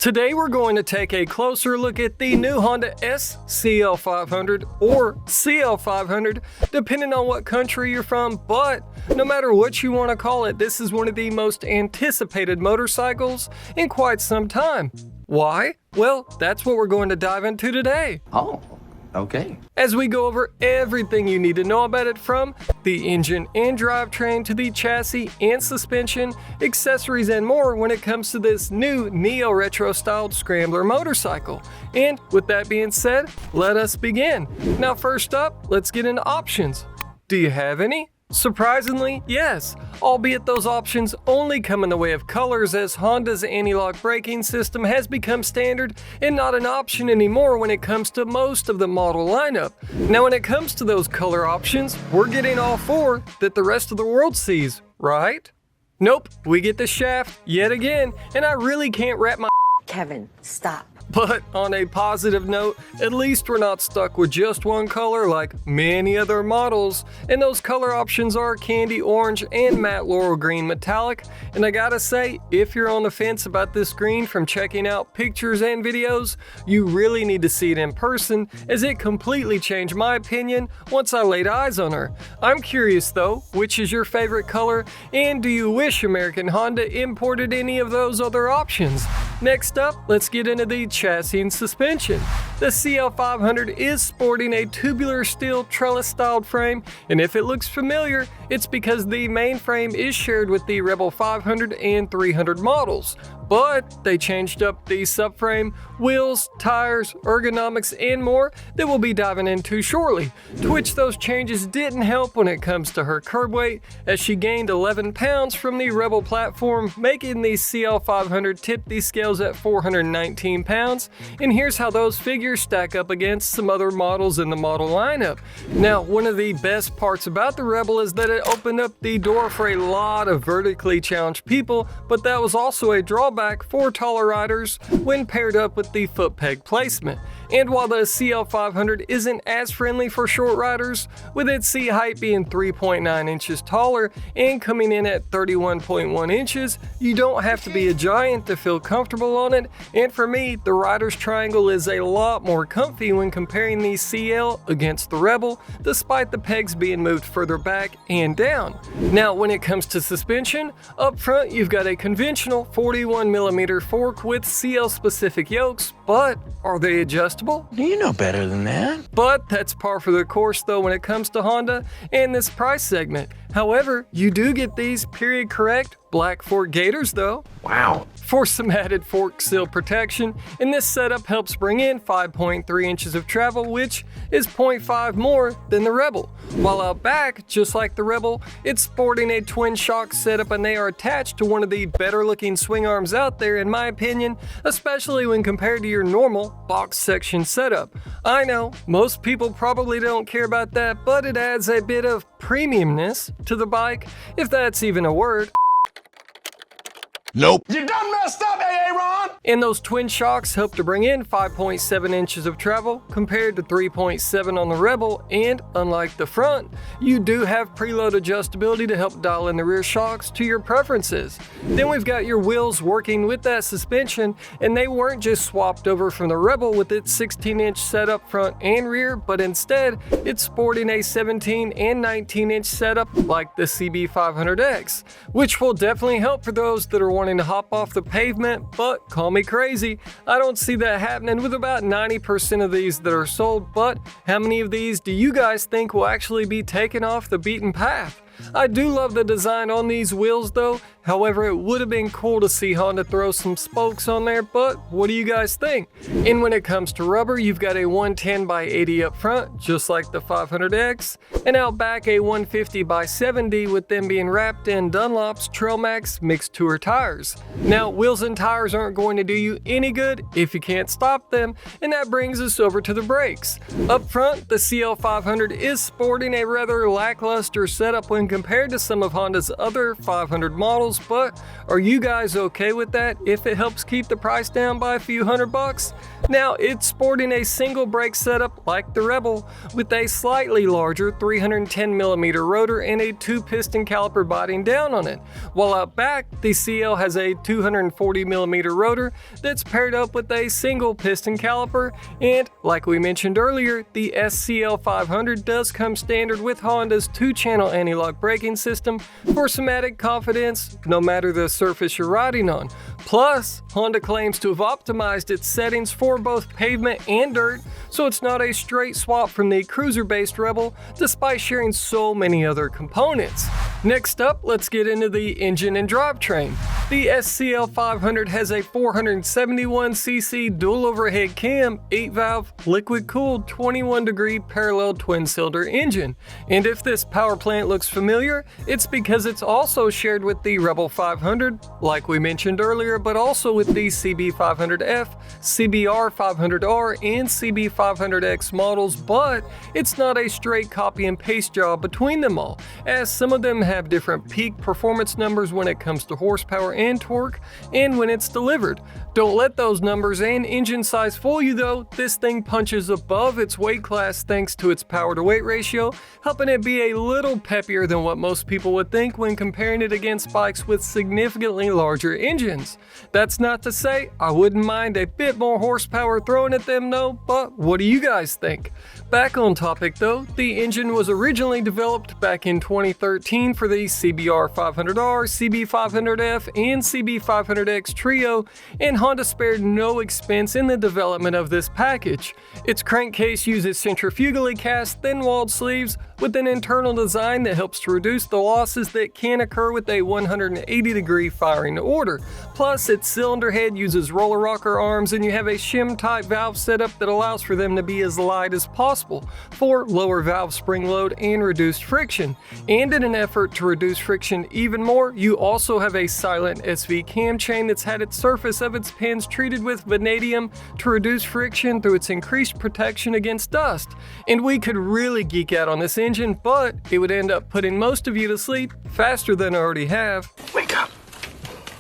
Today we're going to take a closer look at the new Honda SCL500 or CL500, depending on what country you're from, but no matter what you want to call it, this is one of the most anticipated motorcycles in quite some time. Why? Well, that's what we're going to dive into today. Oh, okay. As we go over everything you need to know about it, from the engine and drivetrain to the chassis and suspension, accessories and more when it comes to this new neo-retro styled Scrambler motorcycle. And with that being said, let us begin. Now first up, let's get into options. Do you have any? Surprisingly, yes, albeit those options only come in the way of colors, as Honda's anti-lock braking system has become standard and not an option anymore when it comes to most of the model lineup. Now when it comes to those color options, we're getting all four that the rest of the world sees, right? Nope, we get the shaft yet again, and I really can't wrap my Kevin, stop. But on a positive note, at least we're not stuck with just one color like many other models, and those color options are candy orange and matte laurel green metallic. And I gotta say, if you're on the fence about this green from checking out pictures and videos, you really need to see it in person, as it completely changed my opinion once I laid eyes on her. I'm curious though, which is your favorite color, and do you wish American Honda imported any of those other options? Next up, let's get into the chassis and suspension. The CL500 is sporting a tubular steel trellis styled frame, and if it looks familiar, it's because the main frame is shared with the Rebel 500 and 300 models. But they changed up the subframe, wheels, tires, ergonomics, and more that we'll be diving into shortly, to which those changes didn't help when it comes to her curb weight, as she gained 11 pounds from the Rebel platform, making the CL500 tip the scales at 419 pounds, and here's how those figures stack up against some other models in the model lineup. Now, one of the best parts about the Rebel is that it opened up the door for a lot of vertically challenged people, but that was also a drawback for taller riders when paired up with the foot peg placement. And while the CL500 isn't as friendly for short riders, with its seat height being 3.9 inches taller and coming in at 31.1 inches, you don't have to be a giant to feel comfortable on it, and for me, the rider's triangle is a lot more comfy when comparing the CL against the Rebel, despite the pegs being moved further back and down. Now when it comes to suspension, up front you've got a conventional 41mm fork with CL specific yokes, but are they adjustable? You know better than that. But that's par for the course though when it comes to Honda and this price segment. However, you do get these period correct black fork gaiters though. Wow. For some added fork sill protection, and this setup helps bring in 5.3 inches of travel, which is 0.5 more than the Rebel. While out back, just like the Rebel, it's sporting a twin shock setup, and they are attached to one of the better looking swing arms out there in my opinion, especially when compared to your normal box section setup. I know, most people probably don't care about that, but it adds a bit of premiumness to the bike, if that's even a word. Nope. You done messed up, Aaron! And those twin shocks help to bring in 5.7 inches of travel compared to 3.7 on the Rebel, and unlike the front, you do have preload adjustability to help dial in the rear shocks to your preferences. Then we've got your wheels working with that suspension, and they weren't just swapped over from the Rebel with its 16-inch setup front and rear, but instead it's sporting a 17 and 19-inch setup like the CB500X, which will definitely help for those that are wanting to hop off the pavement, but call me crazy, I don't see that happening with about 90% of these that are sold. But how many of these do you guys think will actually be taken off the beaten path? I do love the design on these wheels though, however it would have been cool to see Honda throw some spokes on there, but what do you guys think? And when it comes to rubber, you've got a 110 by 80 up front, just like the 500X, and out back a 150 by 70 with them being wrapped in Dunlop's Trail Max mixed tour tires. Now wheels and tires aren't going to do you any good if you can't stop them, and that brings us over to the brakes. Up front, the CL500 is sporting a rather lackluster setup when when compared to some of Honda's other 500 models, but are you guys okay with that if it helps keep the price down by a few $100? Now, it's sporting a single brake setup like the Rebel with a slightly larger 310mm rotor and a 2-piston caliper biting down on it, while out back the CL has a 240mm rotor that's paired up with a single piston caliper, and like we mentioned earlier, the SCL500 does come standard with Honda's 2-channel anti-lock braking system for some added confidence no matter the surface you're riding on. Plus, Honda claims to have optimized its settings for both pavement and dirt, so it's not a straight swap from the cruiser-based Rebel, despite sharing so many other components. Next up, let's get into the engine and drivetrain. The SCL500 has a 471cc dual overhead cam, 8-valve, liquid-cooled, 21-degree parallel twin-cylinder engine. And if this power plant looks familiar, it's because it's also shared with the Rebel 500, like we mentioned earlier, but also with the CB500F, CBR500R, and CB500X models, but it's not a straight copy and paste job between them all, as some of them have different peak performance numbers when it comes to horsepower and torque, and when it's delivered. Don't let those numbers and engine size fool you though. This thing punches above its weight class thanks to its power to weight ratio, helping it be a little peppier than what most people would think when comparing it against bikes with significantly larger engines. That's not to say I wouldn't mind a bit more horsepower thrown at them though, but what do you guys think? Back on topic though, the engine was originally developed back in 2013 for the CBR500R, CB500F, and CB500X trio, and Honda spared no expense in the development of this package. Its crankcase uses centrifugally cast thin-walled sleeves with an internal design that helps to reduce the losses that can occur with a 180-degree firing order. Plus, its cylinder head uses roller rocker arms, and you have a shim-type valve setup that allows for them to be as light as possible for lower valve spring load and reduced friction. And in an effort to reduce friction even more, you also have a silent SV cam chain that's had its surface of its pins treated with vanadium to reduce friction through its increased protection against dust. And we could really geek out on this engine, but it would end up putting most of you to sleep faster than I already have. Wake up.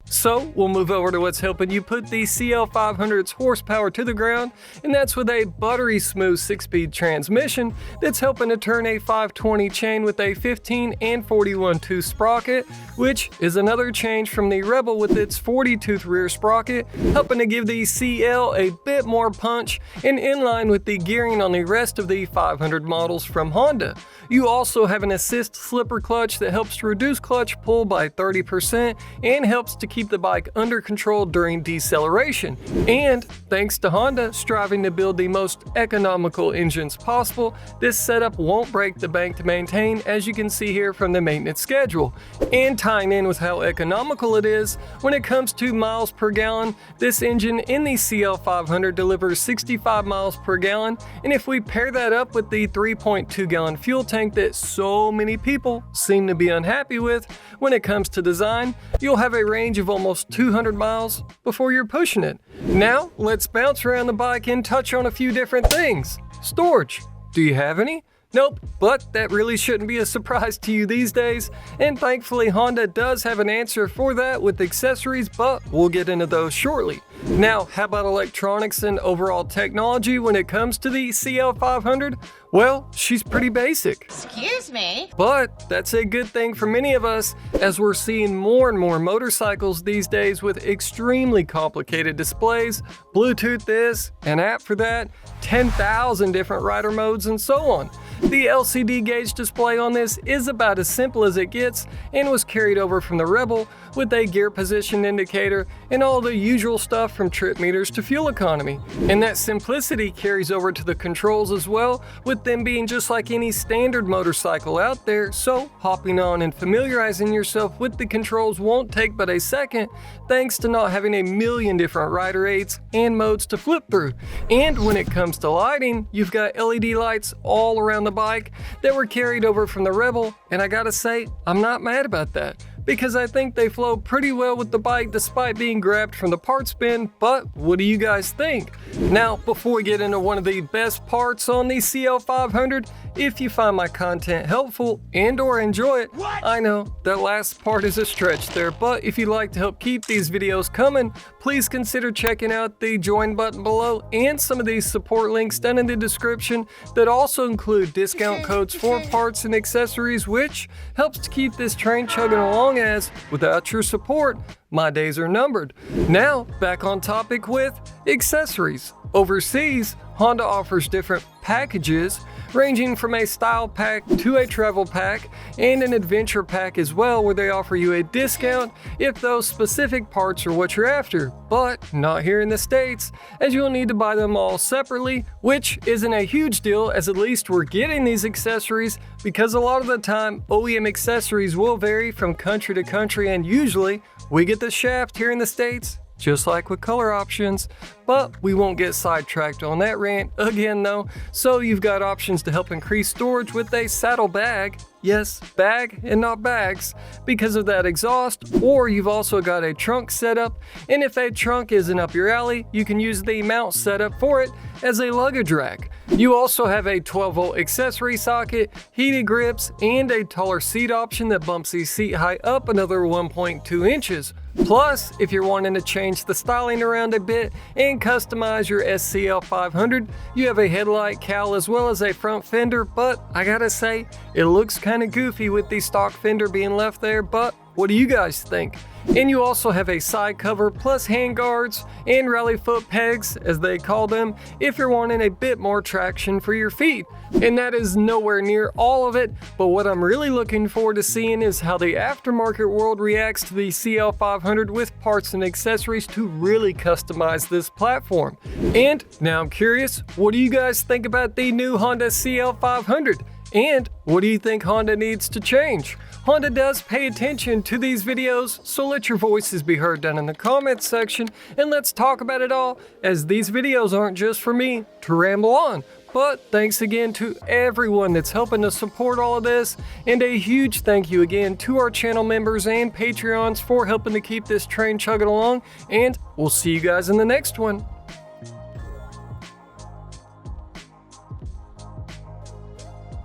So we'll move over to what's helping you put the CL500's horsepower to the ground, and that's with a buttery smooth 6-speed transmission that's helping to turn a 520 chain with a 15 and 41 tooth sprocket, which is another change from the Rebel with its 40 tooth rear sprocket, helping to give the CL a bit more punch and in line with the gearing on the rest of the 500 models from Honda. You also have an assist slipper clutch that helps to reduce clutch pull by 30% and helps to keep the bike under control during deceleration. And thanks to Honda striving to build the most economical engines possible, this setup won't break the bank to maintain, as you can see here from the maintenance schedule. And tying in with how economical it is, when it comes to miles per gallon, this engine in the CL500 delivers 65 miles per gallon, and if we pair that up with the 3.2 gallon fuel tank that so many people seem to be unhappy with when it comes to design, you'll have a range of almost 200 miles before you're pushing it. Now, let's bounce around the bike and touch on a few different things. Storage. Do you have any? Nope, but that really shouldn't be a surprise to you these days, and thankfully Honda does have an answer for that with accessories, but we'll get into those shortly. Now, how about electronics and overall technology when it comes to the CL500? Well, she's pretty basic. Excuse me? But that's a good thing for many of us, as we're seeing more and more motorcycles these days with extremely complicated displays, Bluetooth this, an app for that, 10,000 different rider modes, and so on. The LCD gauge display on this is about as simple as it gets and was carried over from the Rebel with a gear position indicator and all the usual stuff from trip meters to fuel economy. And that simplicity carries over to the controls as well, with them being just like any standard motorcycle out there, so hopping on and familiarizing yourself with the controls won't take but a second, thanks to not having a million different rider aids and modes to flip through. And when it comes to lighting, you've got LED lights all around the bike that were carried over from the Rebel, and I gotta say, I'm not mad about that. because I think they flow pretty well with the bike despite being grabbed from the parts bin, but what do you guys think? Now, before we get into one of the best parts on the CL500, if you find my content helpful and or enjoy it, I know that last part is a stretch there, but if you'd like to help keep these videos coming, please consider checking out the join button below and some of these support links down in the description that also include discount codes for parts and accessories, which helps to keep this train chugging along, as without your support, my days are numbered. Now, back on topic with accessories. Overseas, Honda offers different packages ranging from a style pack to a travel pack and an adventure pack as well, where they offer you a discount if those specific parts are what you're after, but not here in the States, as you'll need to buy them all separately, which isn't a huge deal, as at least we're getting these accessories, because a lot of the time OEM accessories will vary from country to country, and usually we get the shaft here in the States, just like with color options. But we won't get sidetracked on that rant again though. So you've got options to help increase storage with a saddle bag, yes, bag and not bags, because of that exhaust, or you've also got a trunk setup, and if a trunk isn't up your alley, you can use the mount setup for it as a luggage rack. You also have a 12-volt accessory socket, heated grips, and a taller seat option that bumps the seat height up another 1.2 inches. Plus, if you're wanting to change the styling around a bit and customize your SCL500, you have a headlight cowl as well as a front fender, but I gotta say, it looks kinda goofy with the stock fender being left there, but what do you guys think? And you also have a side cover plus hand guards and rally foot pegs, as they call them, if you're wanting a bit more traction for your feet. And that is nowhere near all of it, but what I'm really looking forward to seeing is how the aftermarket world reacts to the CL500 with parts and accessories to really customize this platform. And now I'm curious, what do you guys think about the new Honda CL500? And what do you think Honda needs to change? Honda does pay attention to these videos, so let your voices be heard down in the comments section, and let's talk about it all, as these videos aren't just for me to ramble on. But thanks again to everyone that's helping to support all of this, and a huge thank you again to our channel members and Patreons for helping to keep this train chugging along, and we'll see you guys in the next one.